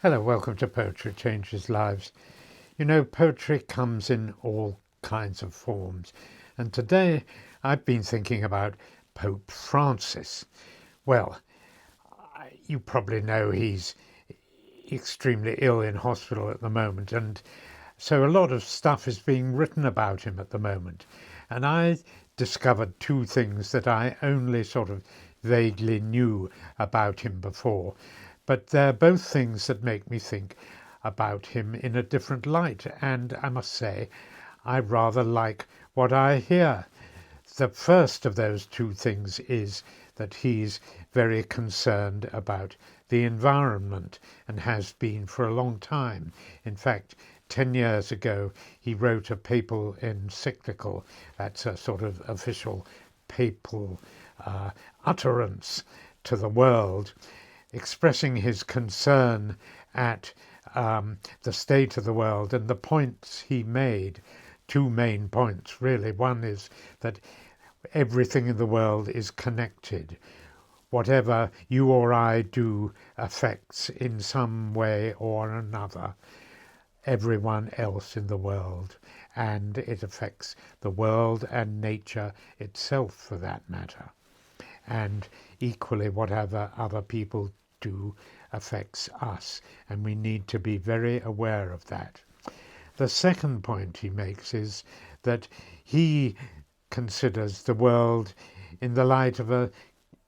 Hello, welcome to Poetry Changes Lives. You know, poetry comes in all kinds of forms, and today I've been thinking about Pope Francis. Well, you probably know he's extremely ill in hospital at the moment, and so a lot of stuff is being written about him at the moment. And I discovered two things that I only sort of vaguely knew about him before, but they're both things that make me think about him in a different light. And I must say, I rather like what I hear. The first of those two things is that he's very concerned about the environment and has been for a long time. In fact, 10 years ago, he wrote a papal encyclical. That's a sort of official papal utterance to the world, expressing his concern at the state of the world. And the points he made, two main points really. One is that everything in the world is connected. Whatever you or I do affects in some way or another everyone else in the world, and it affects the world and nature itself for that matter. And equally, whatever other people do affects us, and we need to be very aware of that. The second point he makes is that he considers the world in the light of a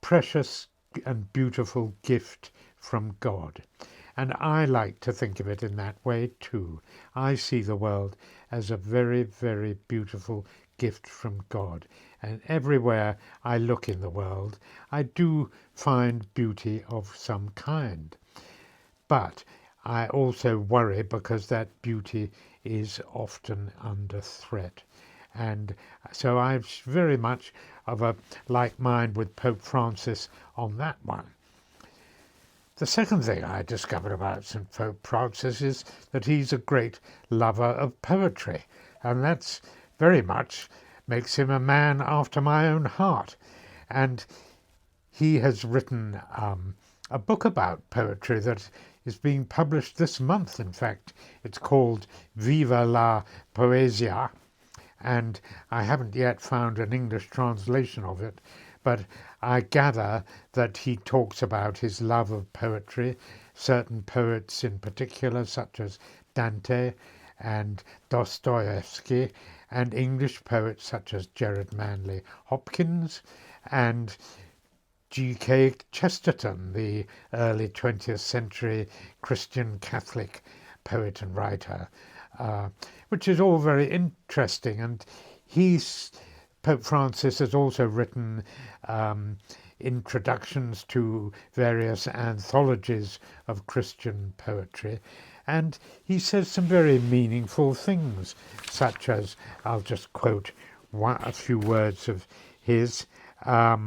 precious and beautiful gift from God. And I like to think of it in that way too. I see the world as a very, very beautiful gift from God. And everywhere I look in the world, I do find beauty of some kind. But I also worry because that beauty is often under threat. And so I'm very much of a like mind with Pope Francis on that one. The second thing I discovered about St. Pope Francis is that he's a great lover of poetry, and that's very much makes him a man after my own heart. And he has written a book about poetry that is being published this month. In fact, it's called Viva La Poesia, and I haven't yet found an English translation of it, but I gather that he talks about his love of poetry, certain poets in particular, such as Dante and Dostoyevsky, and English poets such as Gerard Manley Hopkins and G.K. Chesterton, the early 20th century Christian Catholic poet and writer, which is all very interesting. And Pope Francis has also written introductions to various anthologies of Christian poetry, and he says some very meaningful things, such as, I'll just quote a few words of his. A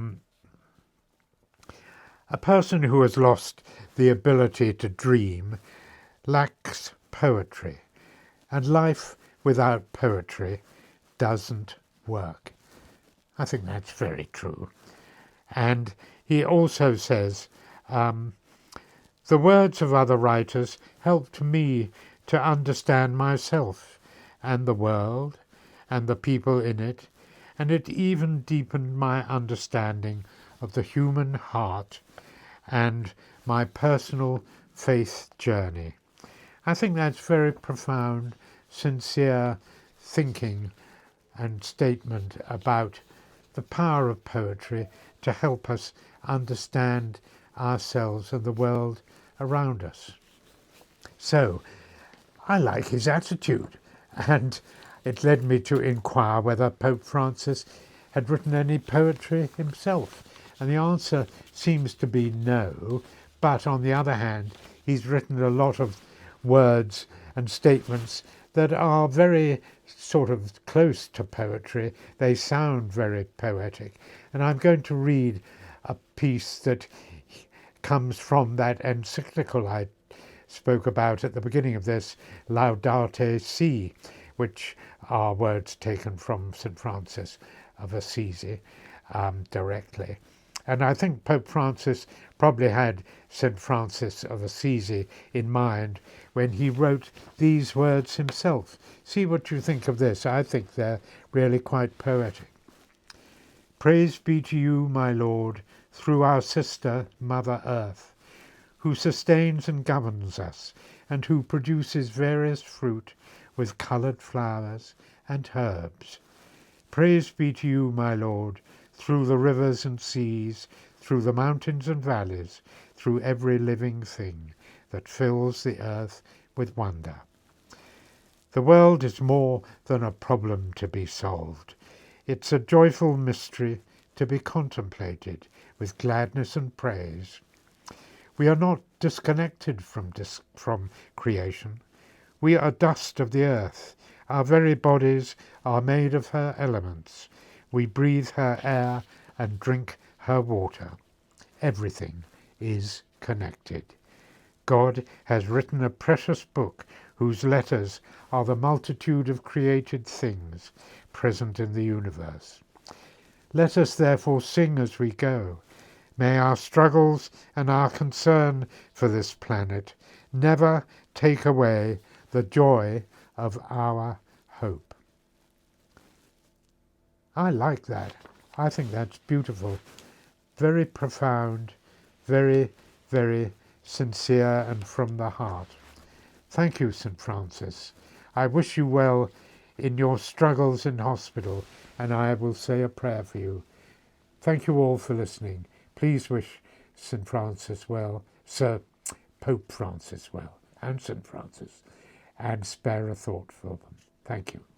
person who has lost the ability to dream lacks poetry, and life without poetry doesn't work. I think that's very true. And he also says, the words of other writers helped me to understand myself and the world and the people in it, and it even deepened my understanding of the human heart and my personal faith journey. I think that's very profound, sincere thinking and statement about the power of poetry to help us understand ourselves and the world around us. So I like his attitude, and it led me to inquire whether Pope Francis had written any poetry himself. And the answer seems to be no, but on the other hand, he's written a lot of words and statements that are very sort of close to poetry. They sound very poetic. And I'm going to read a piece that comes from that encyclical I spoke about at the beginning of this, Laudatosi, which are words taken from St. Francis of Assisi directly. And I think Pope Francis probably had St. Francis of Assisi in mind when he wrote these words himself. See what you think of this. I think they're really quite poetic. Praise be to you, my Lord, through our sister, Mother Earth, who sustains and governs us, and who produces various fruit with coloured flowers and herbs. Praise be to you, my Lord, through the rivers and seas, through the mountains and valleys, through every living thing that fills the earth with wonder. The world is more than a problem to be solved. It's a joyful mystery to be contemplated with gladness and praise. We are not disconnected from creation. We are dust of the earth. Our very bodies are made of her elements. We breathe her air and drink her water. Everything is connected. God has written a precious book whose letters are the multitude of created things present in the universe. Let us therefore sing as we go. May our struggles and our concern for this planet never take away the joy of our hope. I like that. I think that's beautiful. Very profound, very, very sincere and from the heart. Thank you, St. Francis. I wish you well in your struggles in hospital, and I will say a prayer for you. Thank you all for listening. Please wish St. Francis well, Sir Pope Francis well, and St. Francis, and spare a thought for them. Thank you.